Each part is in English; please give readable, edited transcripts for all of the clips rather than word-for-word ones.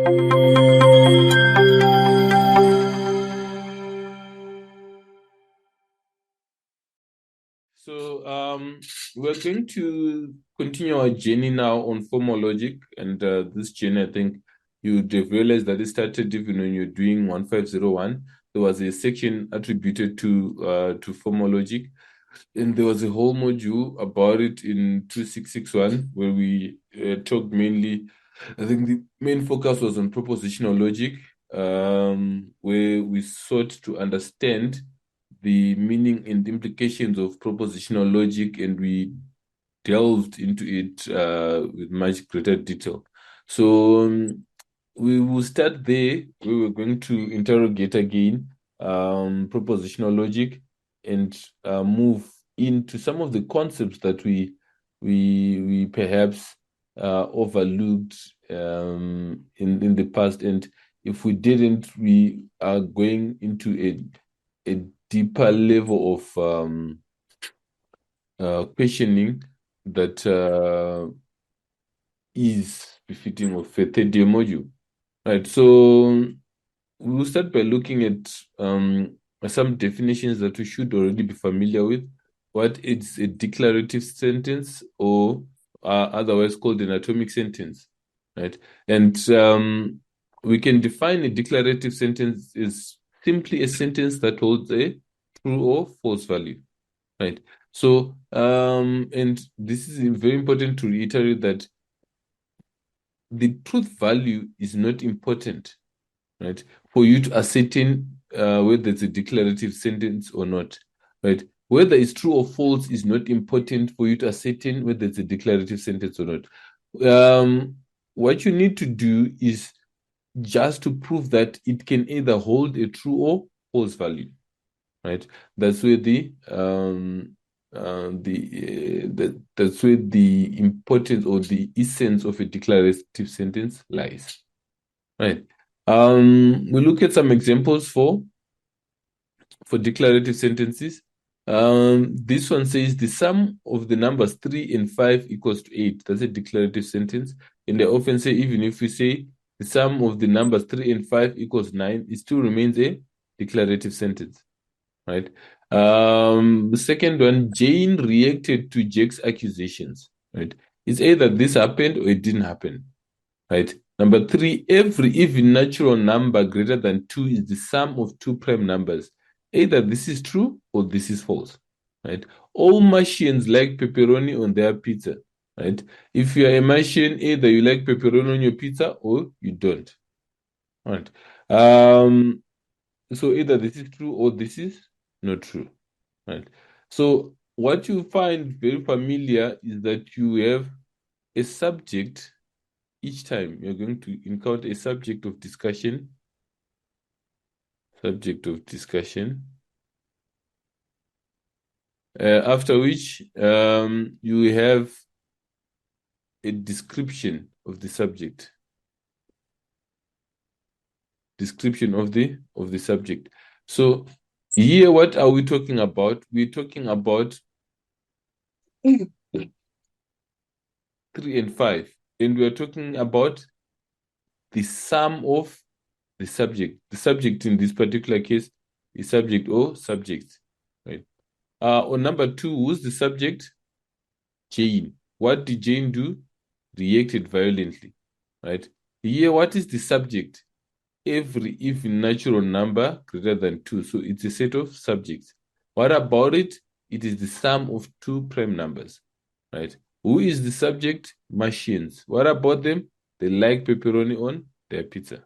So we're going to continue our journey now on formal logic, and this journey, I think you'd have realized that it started even when you're doing 1501. There was a section attributed to formal logic, and there was a whole module about it in 2661 where we talked mainly. I think the main focus was on propositional logic, where we sought to understand the meaning and implications of propositional logic, and we delved into it with much greater detail. So we will start there. We were going to interrogate again propositional logic and move into some of the concepts that we perhaps overlooked in the past, and if we didn't, we are going into a deeper level of questioning that is befitting of a third year module. Right, so we'll start by looking at some definitions that we should already be familiar with. What is a declarative sentence, or otherwise called an atomic sentence, right? And we can define a declarative sentence as simply a sentence that holds a true or false value, right? So, and this is very important to reiterate that the truth value is not important, right, for you to ascertain whether it's a declarative sentence or not, right? Whether it's true or false is not important for you to ascertain whether it's a declarative sentence or not. What you need to do is just to prove that it can either hold a true or false value, right? That's where that's where the importance or the essence of a declarative sentence lies, right? We look at some examples for declarative sentences. This one says the sum of the numbers 3 and 5 equals to 8. That's a declarative sentence. And they often say, even if we say the sum of the numbers 3 and 5 equals 9, it still remains a declarative sentence, right? The second one, Jane reacted to Jake's accusations, right? It's either this happened or it didn't happen, right? Number 3, every even natural number greater than 2 is the sum of two prime numbers. Either this is true or this is false, right? All Martians like pepperoni on their pizza, right? If you are a Martian, either you like pepperoni on your pizza or you don't, right? So either this is true or this is not true, right? So what you find very familiar is that you have a subject. Each time you're going to encounter a subject of discussion, after which you have a description of the subject, subject. So here, what are we talking about? We're talking about 3 and 5, and we're talking about the sum of the subject. The subject in this particular case is subject or subjects, right? On number 2, who's the subject? Jane. What did Jane do? Reacted violently, right? Here, what is the subject? Every even natural number greater than 2. So it's a set of subjects. What about it? It is the sum of two prime numbers, right? Who is the subject? Machines. What about them? They like pepperoni on their pizza.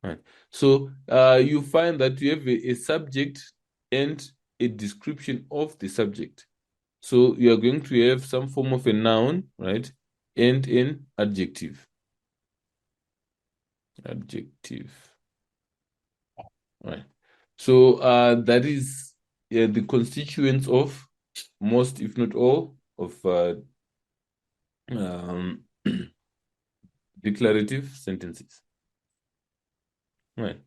Right. So you find that you have a subject and a description of the subject. So you are going to have some form of a noun, right? And an adjective. Right. So that is the constituents of most, if not all, of um, declarative sentences. Right.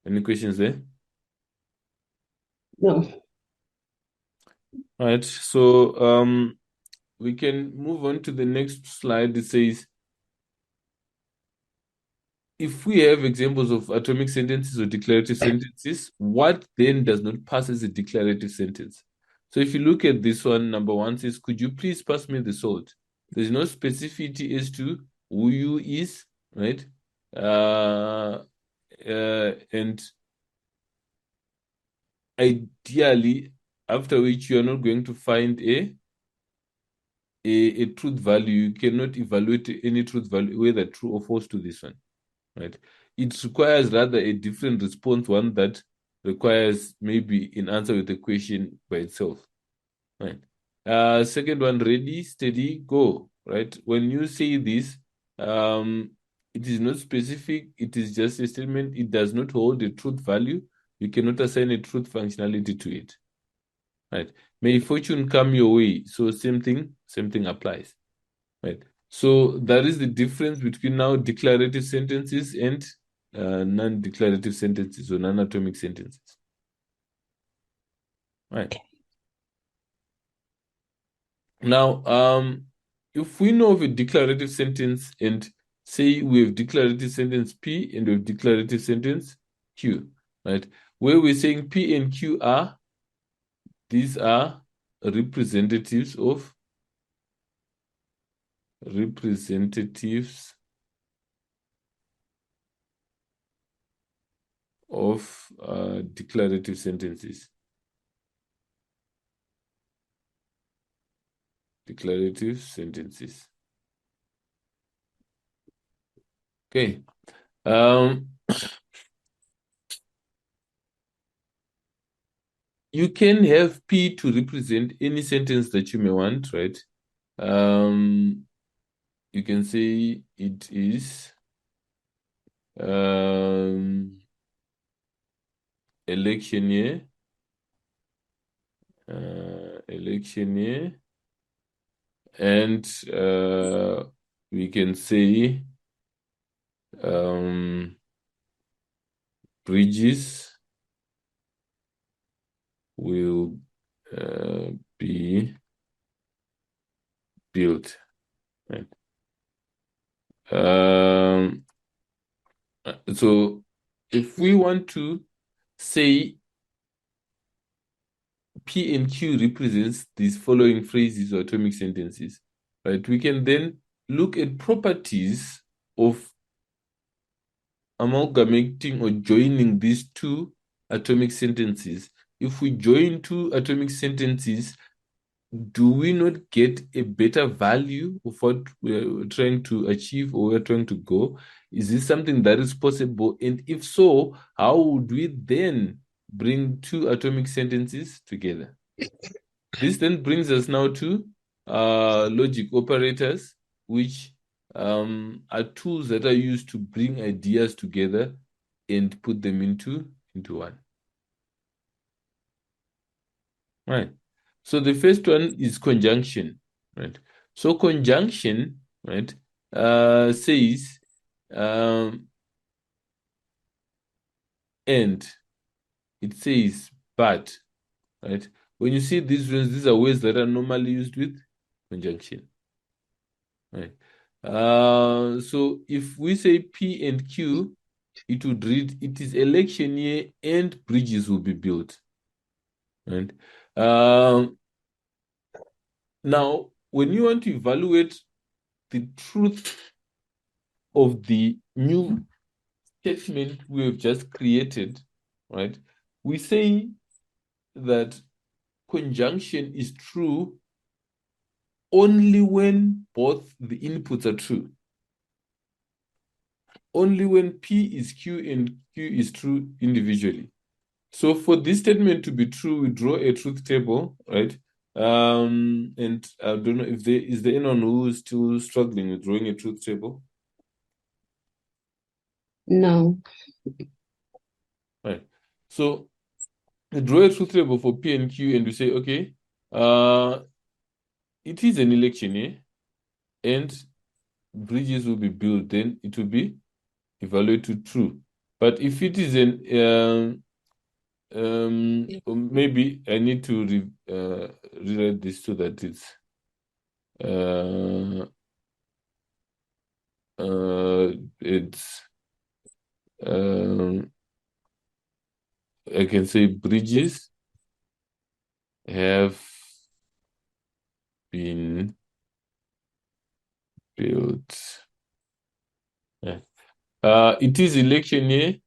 Any questions there? No. All right. So we can move on to the next slide. It says if we have examples of atomic sentences or declarative sentences, what then does not pass as a declarative sentence? So if you look at this one, number one says, could you please pass me the salt? There's no specificity as to who you is, right? And ideally, after which you are not going to find a truth value. You cannot evaluate any truth value, whether true or false, to this one, right? It requires rather a different response, one that requires maybe an answer with a question by itself, right? Second one, ready, steady, go, right? When you say this, it is not specific. It is just a statement. It does not hold a truth value. You cannot assign a truth functionality to it, right? May fortune come your way. So same thing applies, right? So that is the difference between now declarative sentences and non-declarative sentences or non-atomic sentences, right? Now, if we know of a declarative sentence and say we have declarative sentence P and we have declarative sentence Q, right? Where we're saying P and Q are, these are representatives of declarative sentences. Declarative sentences. Okay. You can have P to represent any sentence that you may want, right? You can say it is election year, and we can say bridges will be built, right? So if we want to say P and Q represents these following phrases or atomic sentences, right? We can then look at properties of amalgamating or joining these two atomic sentences. If we join two atomic sentences, do we not get a better value of what we're trying to achieve or we're trying to go? Is this something that is possible? And if so, how would we then bring two atomic sentences together? This then brings us now to logic operators, which are tools that are used to bring ideas together and put them into one. Right. So the first one is conjunction, right? So conjunction, right, says and it says but, right? When you see these words, these are words that are normally used with conjunction, right? So if we say P and Q, it would read, it is election year and bridges will be built, right? Now, when you want to evaluate the truth of the new statement we have just created, right? We say that conjunction is true only when both the inputs are true. Only when P is Q and Q is true individually. So for this statement to be true, we draw a truth table, right? And I don't know if is there anyone who is still struggling with drawing a truth table? No. Right. So we draw a truth table for P and Q and we say, okay, it is an election year and bridges will be built, then it will be evaluated true. But if it is an maybe I need to rewrite this so that it's it's I can say bridges have been built. It is election year,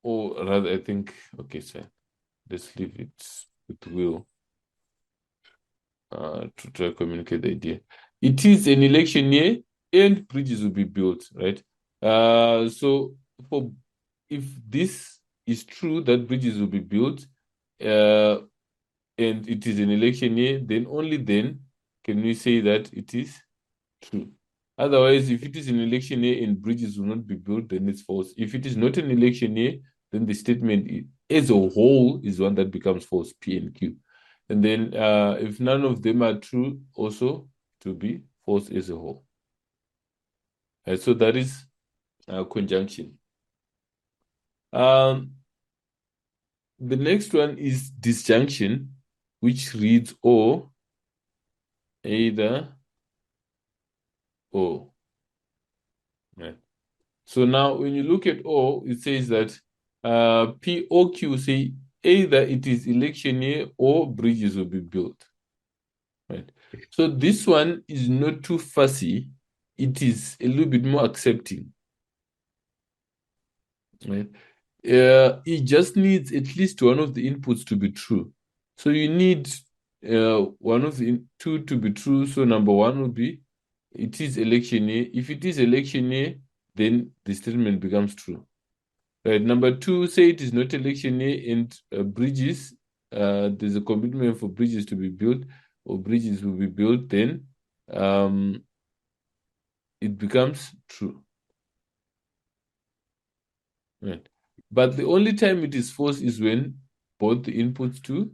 or rather, I think, okay, so let's leave it with Will to try to communicate the idea. It is an election year and bridges will be built, right? So for if this is true that bridges will be built, and it is an election year, then only then can we say that it is true. Otherwise, if it is an election year and bridges will not be built, then it's false. If it is not an election year, then the statement as a whole is one that becomes false, P and Q. And then if none of them are true, also to be false as a whole. So that is conjunction. The next one is disjunction, which reads or, either, or. Right. So now when you look at O, it says that P or Q say either it is election year or bridges will be built. Right. So this one is not too fussy. It is a little bit more accepting. Right. It just needs at least one of the inputs to be true. So you need one of the two to be true. So number one would be it is election year. If it is election year, then the statement becomes true. Right. Number two, say it is not election year and bridges, there's a commitment for bridges to be built or bridges will be built, then it becomes true. Right. But the only time it is false is when both the inputs to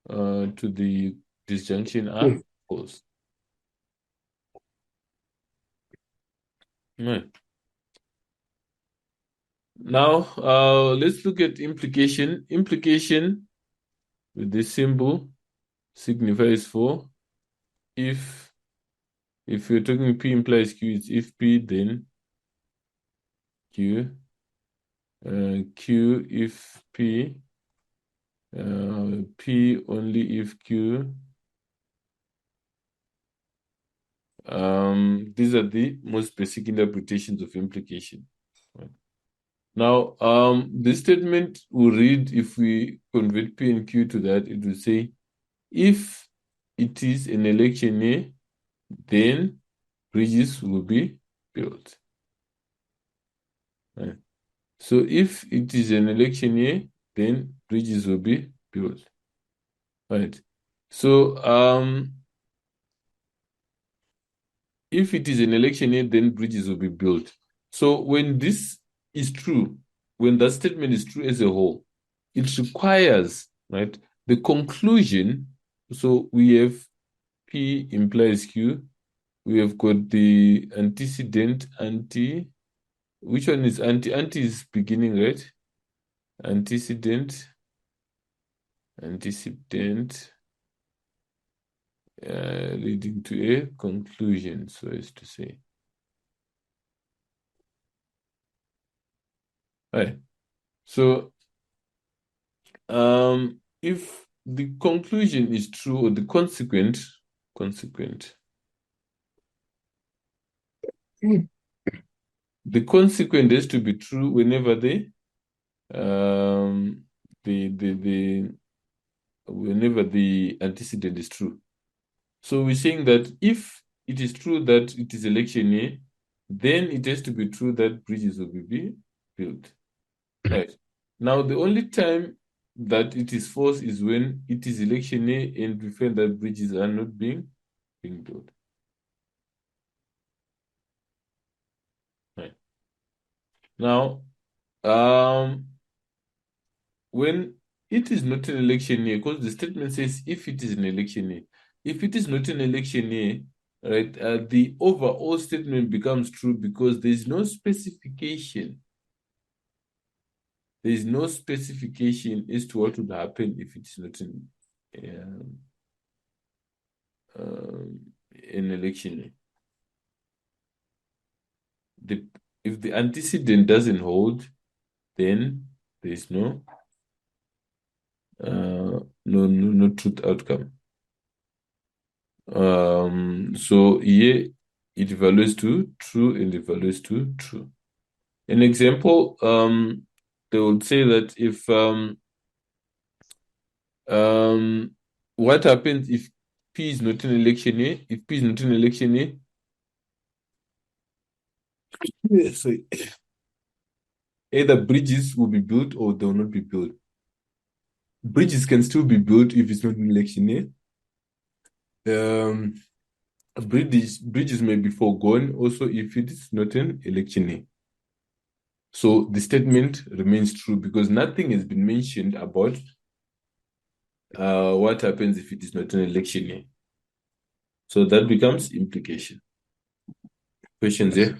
the disjunction are false. Right. Now, let's look at implication. Implication with this symbol signifies for if you're talking P implies Q, it's if P, then Q. Q if P. P only if Q. These are the most basic interpretations of implication. Right. Now, this statement will read, if we convert P and Q to that, it will say, if it is an election year, then bridges will be built. Right. So if it is an election year, then bridges will be built. Right. So if it is an election year, then bridges will be built. So when this is true, when that statement is true as a whole, it requires, right, the conclusion. So we have P implies Q. We have got the antecedent, anti. Which one is anti? Anti is beginning, right? Antecedent, antecedent, leading to a conclusion, so as to say. Right. So if the conclusion is true or the consequent, the consequent has to be true whenever whenever the antecedent is true. So we're saying that if it is true that it is election year, then it has to be true that bridges will be built. Right. Now, the only time that it is false is when it is election year and we find that bridges are not being built. Right. Now, when it is not an election year, because the statement says if it is an election year, if it is not an election year, right, the overall statement becomes true because there is no specification. There is no specification as to what would happen if it's not an election year. if the antecedent doesn't hold, then there's no truth outcome. So here it evaluates to true and evaluates to true. An example, they would say that if what happens if P is not an election year? If P is not an election year, sorry, either bridges will be built or they will not be built. Bridges can still be built if it's not an election year. Bridges may be foregone also if it is not an election year. So the statement remains true because nothing has been mentioned about what happens if it is not an election year. So that becomes implication. Questions here?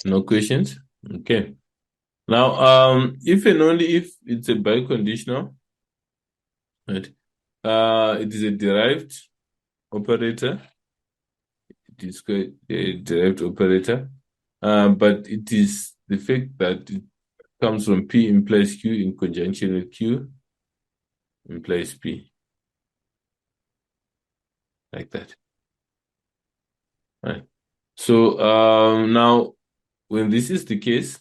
No questions? Okay. Now, if and only if it's a biconditional, right? It is a derived operator. It is called a derived operator. But it is the fact that it comes from P implies Q in conjunction with Q implies P. Like that. Right. So now when this is the case,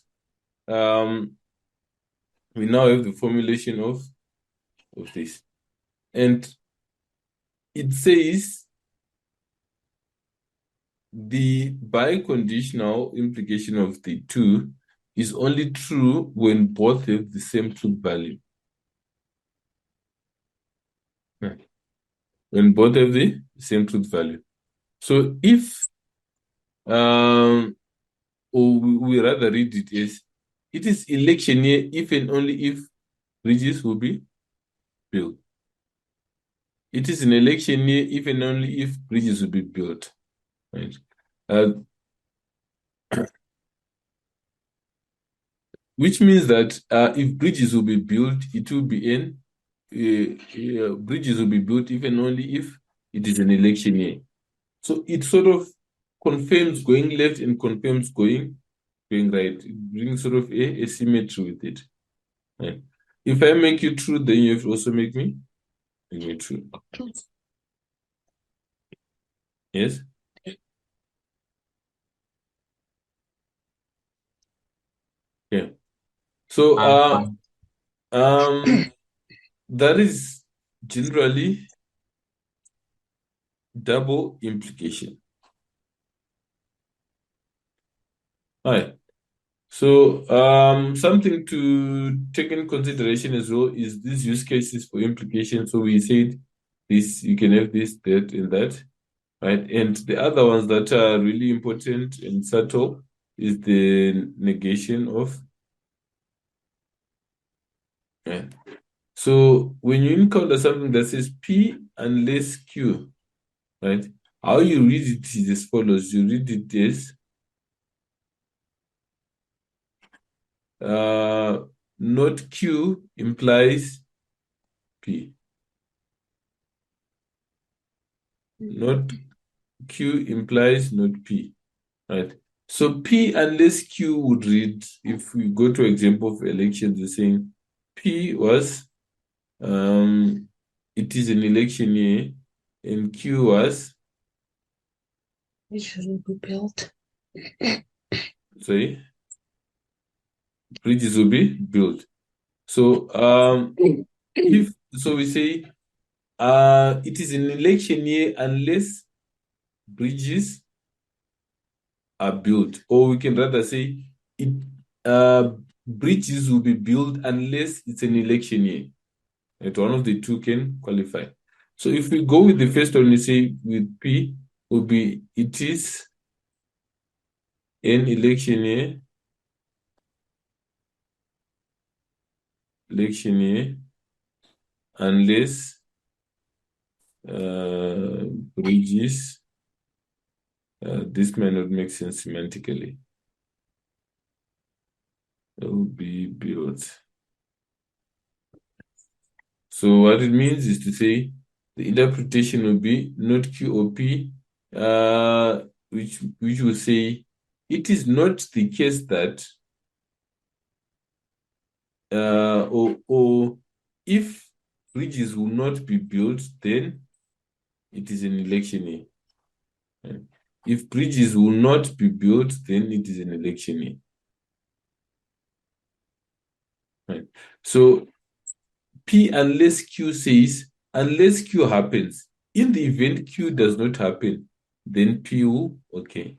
we now have the formulation of this. And it says the biconditional implication of the two is only true when both have the same truth value. When both have the same truth value. So if, or we rather read it as, it is election year if and only if bridges will be built. It is an election year if and only if bridges will be built. Right? Which means that if bridges will be built, it will be bridges will be built if and only if it is an election year. So it sort of confirms going left and confirms going right. It brings sort of a symmetry with it. Right? If I make you true, then you have to also make me true. Yes? Yeah. So that is generally double implication. All right. So something to take in consideration as well is these use cases for implication. So we said this, you can have this, that, and that, right? And the other ones that are really important and subtle is the negation of. Yeah. So when you encounter something that says P unless Q, right? How you read it is as follows. You read it as not Q implies P. Not Q implies not P, right? So P unless Q would read, if we go to example of elections, we're saying P was, it is an election year, and Q was, It shouldn't be built. sorry, bridges will be built. So if so we say it is an election year unless bridges are built, or we can rather say it bridges will be built unless it's an election year. And one of the two can qualify. So if we go with the first one, we say with P will be it is an election year unless bridges, this may not make sense semantically, will be built. So what it means is to say the interpretation will be not Q or P, which will say it is not the case that or if bridges will not be built, then it is an election year. If bridges will not be built, then it is an election year. Right. So P unless Q says, unless Q happens, in the event Q does not happen, then P will okay.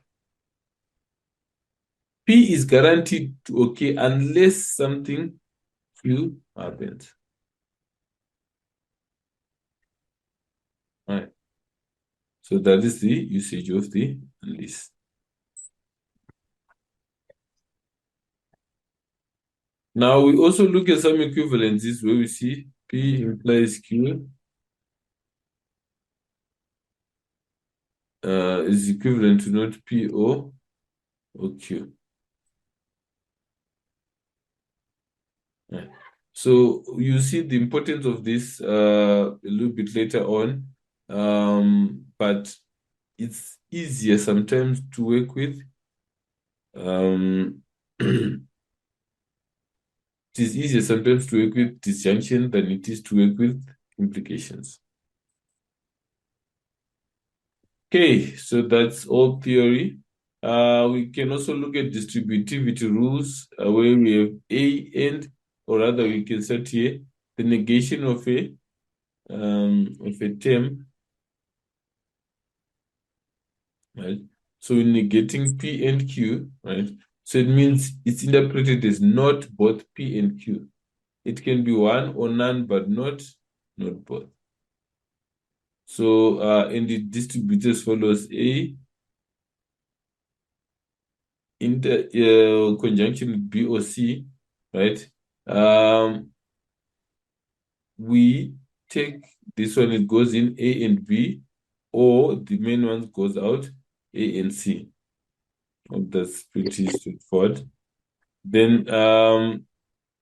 P is guaranteed to okay unless something Q happens. Right. So that is the usage of the unless. Now we also look at some equivalences where we see P implies Q is equivalent to not P or Q. Right. So you see the importance of this a little bit later on, but it's easier sometimes to work with. It is easier sometimes to work with disjunction than it is to work with implications. Okay, so that's all theory. We can also look at distributivity rules where we have A and, or rather we can set here the negation of a term, right? So we're negating P and Q, right? So it means it's interpreted as not both P and Q. It can be one or none, but not both. So and the distributors follows A in the conjunction with B or C, right? We take this one, it goes in A and B, or the main ones goes out A and C. That's pretty straightforward. Then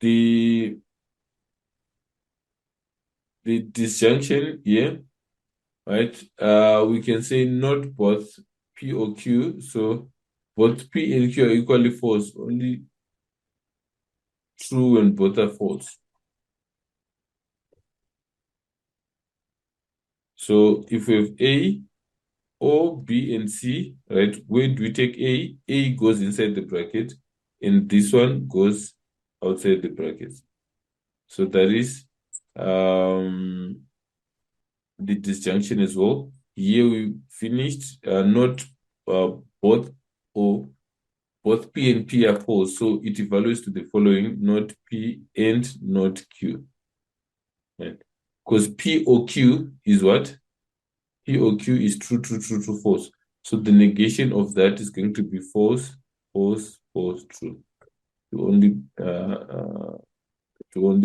the disjunction here, right? We can say not both P or Q. So both P and Q are equally false, only true when both are false. So if we have A, O, B, and C, right? Where do we take A? A goes inside the bracket, and this one goes outside the bracket. So that is the disjunction as well. Here we finished not both or both P and P are false, so it evaluates to the following: not P and not Q. Right? Because P or Q is what? P or Q is true, true, true, true, false. So the negation of that is going to be false, false, false, true. To only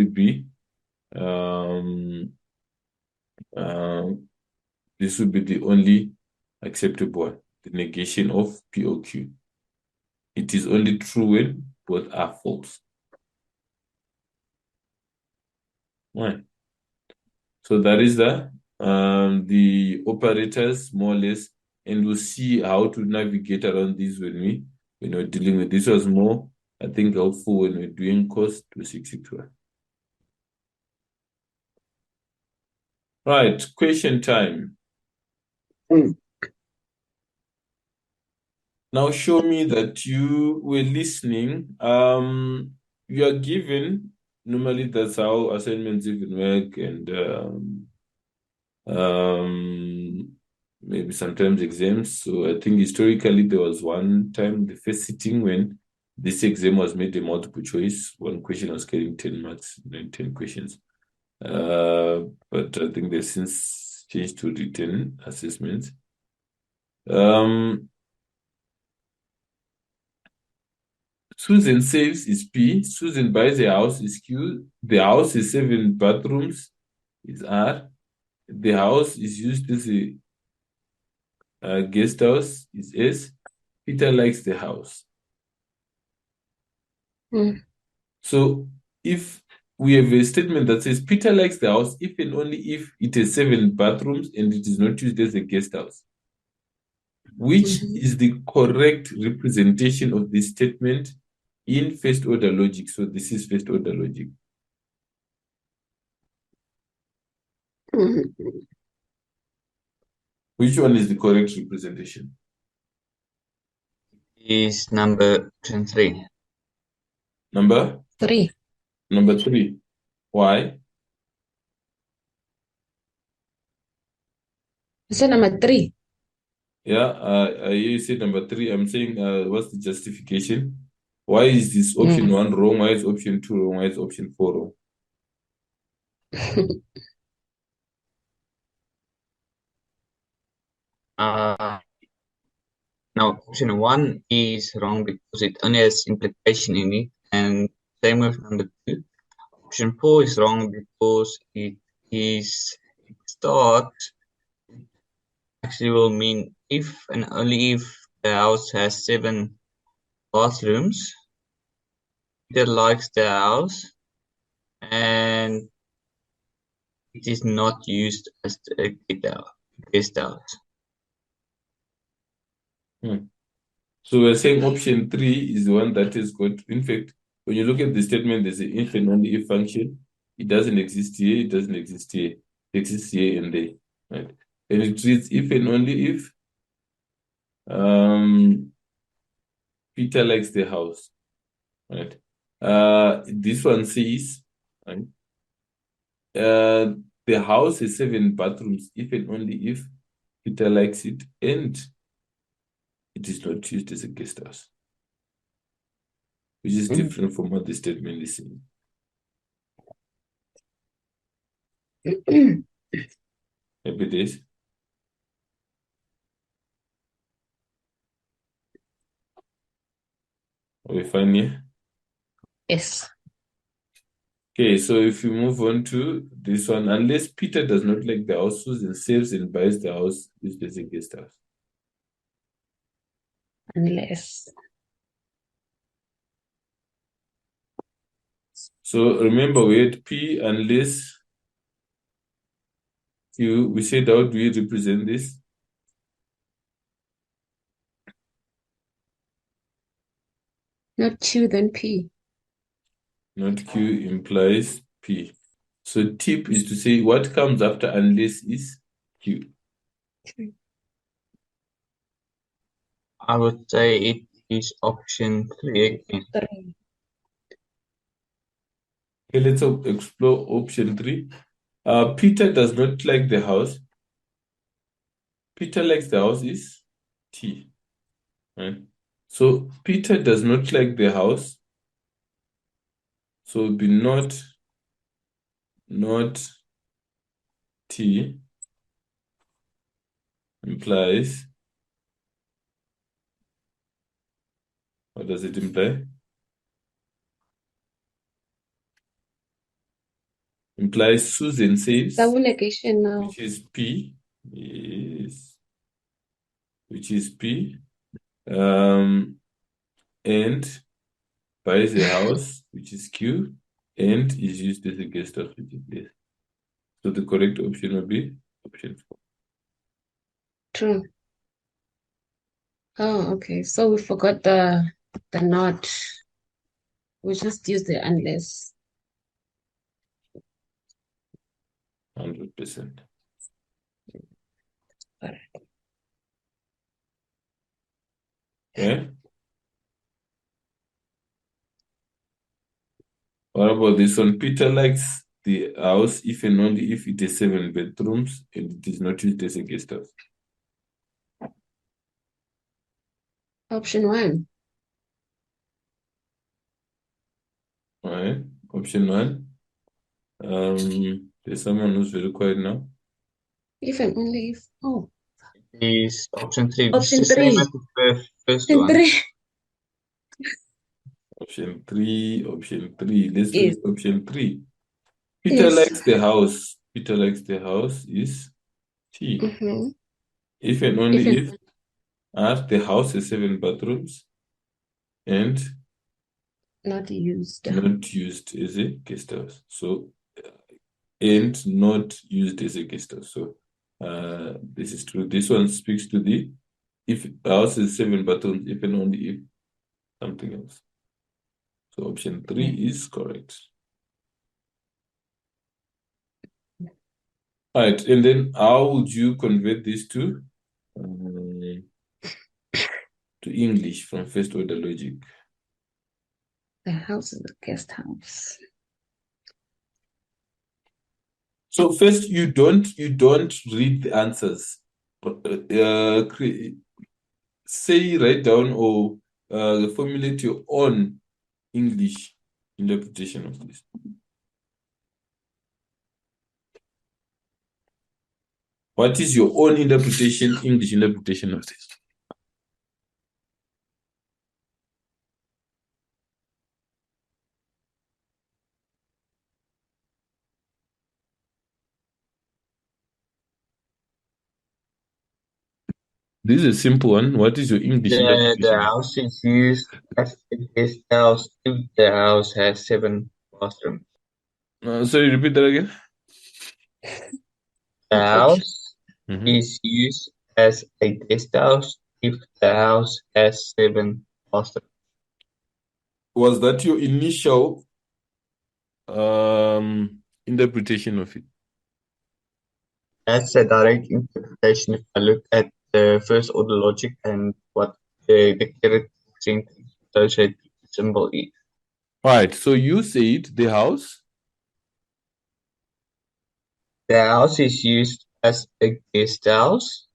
be this would be the only acceptable one, the negation of P or Q. It is only true when both are false. Right. So that is the operators more or less, and we'll see how to navigate around these when we're dealing with this. Was more, I think, helpful when we're doing COS3761. Right, question time. Now show me that you were listening. You are given, normally that's how assignments even work, and maybe sometimes exams. So I think historically there was one time, the first sitting, when this exam was made a multiple choice. One question was getting 10 marks, then 10 questions. But I think they've since changed to written assessments. Susan saves is P. Susan buys a house is Q. The house is 7 bathrooms is R. The house is used as a guest house is S. Peter likes the house. Mm. So if we have a statement that says Peter likes the house if and only if it has 7 bathrooms and it is not used as a guest house. Which is the correct representation of this statement in first order logic? So this is first order logic. Which one is the correct representation? Is number 3. Number 3. Number 3. Why? I said number 3. Yeah, you said number 3. I'm saying, what's the justification? Why is this option 1 wrong? Why is option 2 wrong? Why is option 4 wrong? Now option 1 is wrong because it only has implication in it, and same with number 2. Option 4 is wrong because it starts actually will mean if and only if the house has 7 bathrooms. Peter likes the house and it is not used as a guest house. So we're saying option 3 is the one that is good. In fact, when you look at the statement, there's an if and only if function. It doesn't exist here, it doesn't exist here. It exists here and there. Right? And it reads if and only if Peter likes the house. Right? This one says, right? The house has 7 bathrooms if and only if Peter likes it and it is not used as a guest house, which is different from what the statement is saying. Happy days. Are we fine here? Yes. Okay, so if you move on to this one, unless Peter does not like the house, Susan saves and buys the house used as a guest house. Unless. So remember we had P unless Q. We said how do we represent this? Not Q, then P. Not Q implies P. So tip is to say what comes after unless is Q. I would say it is option 3 again. 3. Okay, let's explore option 3. Peter does not like the house. Peter likes the house is T. Right? So Peter does not like the house. So it would be not T implies, what does it imply? Implies Susan saves, Double negation now. which is P. Yes. Which is P. And buys a house, which is Q, and is used as a guest house, which is S. So the correct option will be option 4. True. Oh, okay. So we forgot the not. We just use the unless. 100%. All right. Okay. What about this one? Peter likes the house if and only if it has 7 bedrooms and it is not used as a guest house. Option 1. All right. Option 1. There's someone who's very quiet now. If and only if. Oh. Is option 3. Option It's the same 3. as the first Option one. 3 Option 3. Option 3. Let's look is. at option 3. Peter Yes. likes the house. Peter likes the house is T. If and only If if the house has 7 bathrooms and Not used. Not used as a guest house. So, and not used as a guest house. So, this is true. This one speaks to the if a house is 7 bathrooms, if and only if something else. So, option 3 is correct. All right, and then how would you convert these to English from first order logic? The house is a guest house. So first, you don't read the answers. Say, write down or formulate your own English interpretation of this. What is your own interpretation, English interpretation of this? This is a simple one. What is your English The interpretation? house is used as a guest house if the house has 7 bathrooms. Sorry, repeat that again. The What house Mhm. is used as a guest house if the house has 7 bathrooms. Was that your initial interpretation of it? That's a direct interpretation if I look at the first order logic and what the character associated symbol is. Right. So you said the house. The house is used as a guest house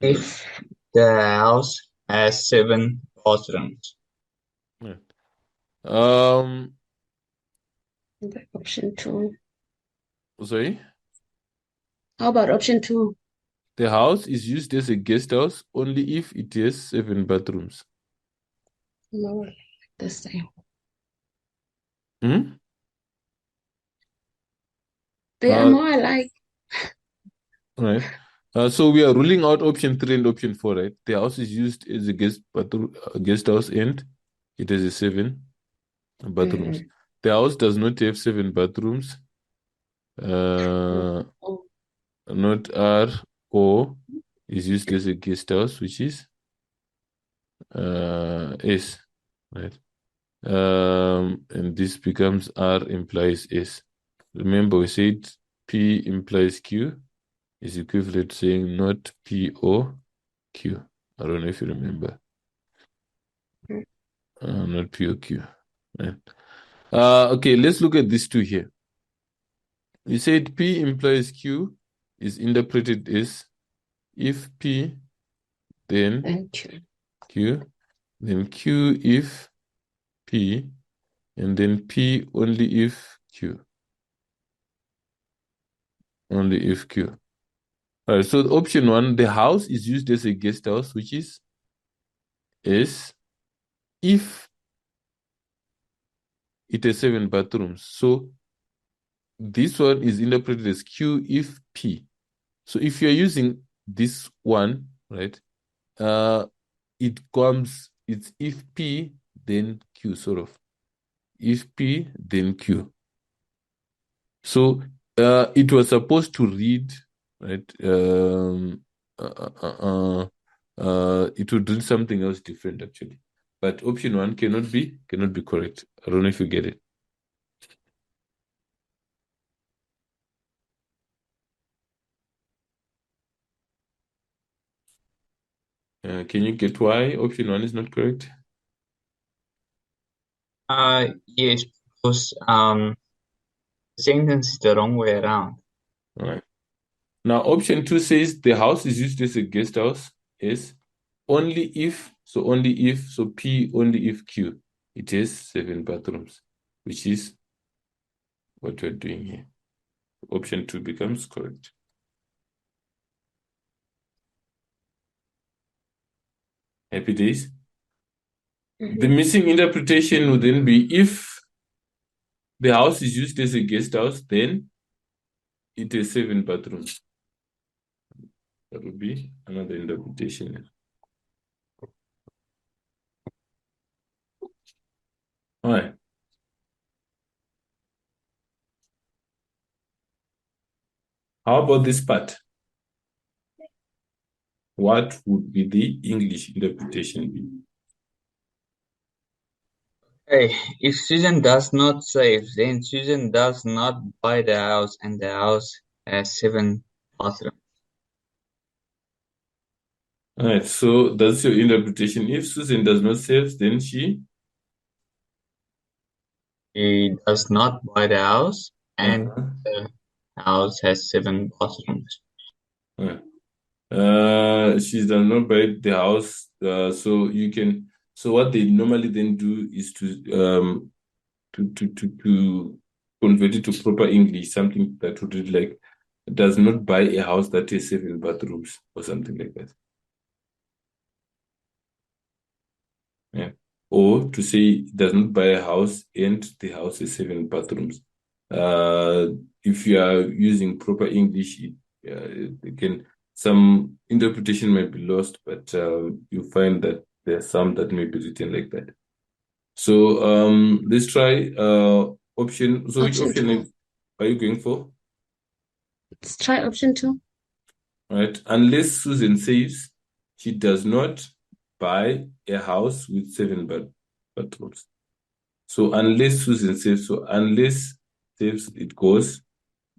if the house has 7 bathrooms. Yeah. Option 2. Sorry. How about option 2? The house is used as a guest house only if it has 7 bathrooms. More like this thing. Hmm? They are more alike. Right. So we are ruling out option 3 and option 4, right? The house is used as a guest house and it has a 7 bathrooms. The house does not have 7 bathrooms. Oh. Not R or is used as a guest house, which is S, right? And this becomes R implies S. Remember, we said P implies Q is equivalent to saying not P or Q. I don't know if you remember. Not P or Q. Right. Okay, let's look at these two here. We said P implies Q is interpreted as if P, then Thank you. Q, then Q if P, and then P only if Q. Only if Q. All right, so option 1, the house is used as a guest house, which is S if it has 7 bathrooms. So this one is interpreted as Q if P. So if you're using this one, right, it's if P, then Q, sort of. If P, then Q. So it was supposed to read, right? It would read something else different actually. But option 1 cannot be correct. I don't know if you get it. Can you get why option 1 is not correct? Yes, because the sentence is the wrong way around. All right. Now option 2 says the house is used as a guest house is only if, so P only if Q, it has 7 bathrooms, which is what we're doing here. Option 2 becomes correct. Happy days. The missing interpretation would then be if the house is used as a guest house, then it has 7 bathrooms. That would be another interpretation. All right. How about this part? What would be the English interpretation be? Hey, if Susan does not save, then Susan does not buy the house and the house has 7 bathrooms. All right, so that's your interpretation. If Susan does not save, then she does not buy the house and uh-huh. the house has 7 bathrooms. She does not buy the house. So what they normally then do is to convert it to proper English, something that would read like does not buy a house that has 7 bathrooms or something like that. Yeah. Or to say does not buy a house and the house has 7 bathrooms. If you are using proper English, again, some interpretation might be lost, but you find that there are some that may be written like that. So let's try option. So which Option option 2. are you going for? Let's try option 2. Right. Unless Susan says she does not buy a house with 7 bathrooms. So unless Susan saves, so unless saves it goes,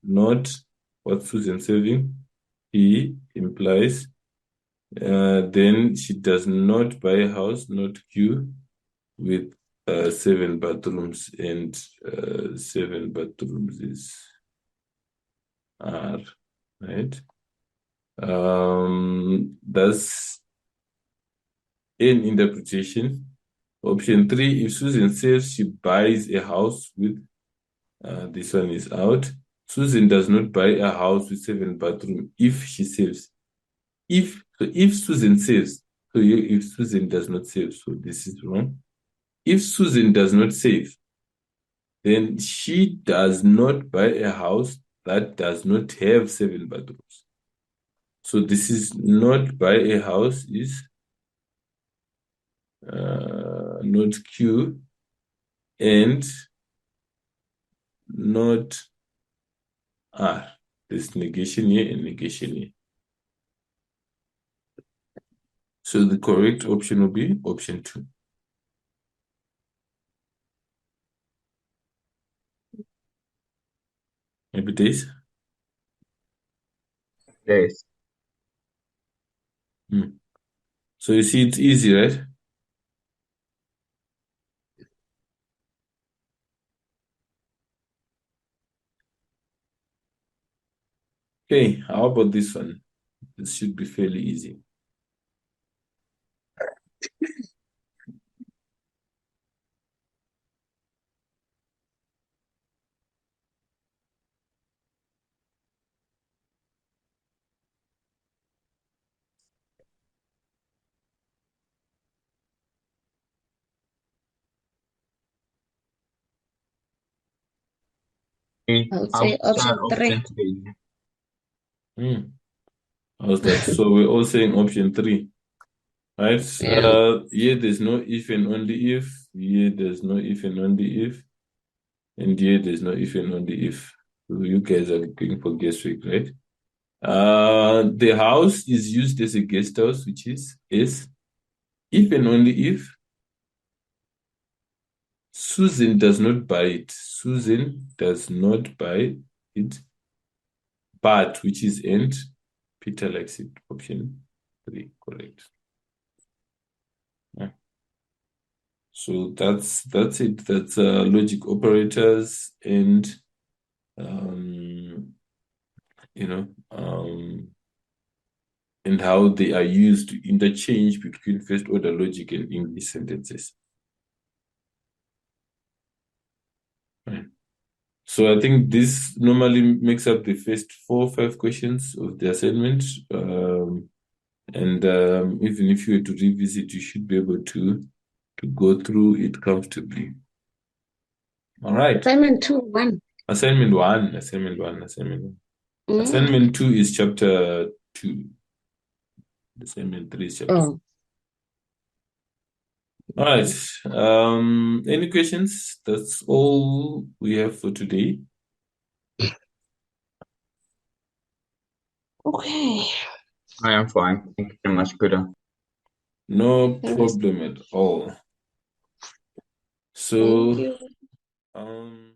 not what Susan saving, he implies, then she does not buy a house, not Q, with 7 bathrooms, and 7 bathrooms is R, right? That's an interpretation. Option 3, if Susan says she buys a house with, this one is out. Susan does not buy a house with 7 bathrooms if she saves. If Susan saves, so if Susan does not save, so this is wrong. If Susan does not save, then she does not buy a house that does not have 7 bathrooms. So this is not buy a house is not Q and not R. There's negation here and negation here. So the correct option will be option 2. Maybe this. Yes. So you see, it's easy, right? Okay, how about this one? This should be fairly easy. I would say option 3. 3. How's that? So we're all saying option 3, right? Yeah. Here there's no if and only if. Here there's no if and only if. And here there's no if and only if. So you guys are going for guesswork, right? The house is used as a guest house, which is if and only if Susan does not buy it. Susan does not buy it, but which is and Peter likes it. Option 3, correct. Yeah. So that's it. That's logic operators and you know and how they are used to interchange between first order logic and English sentences. Right. So I think this normally makes up the first 4 or 5 questions of the assignment. Even if you were to revisit, you should be able to go through it comfortably. All right. Assignment 2, 1. Assignment 1. Assignment 2 is chapter 2. Assignment 3 is chapter 4. Oh. All right. Any questions? That's all we have for today. Okay. I am fine. Thank you very much, Guda. No Thank you. problem at all. Thank So, you. um,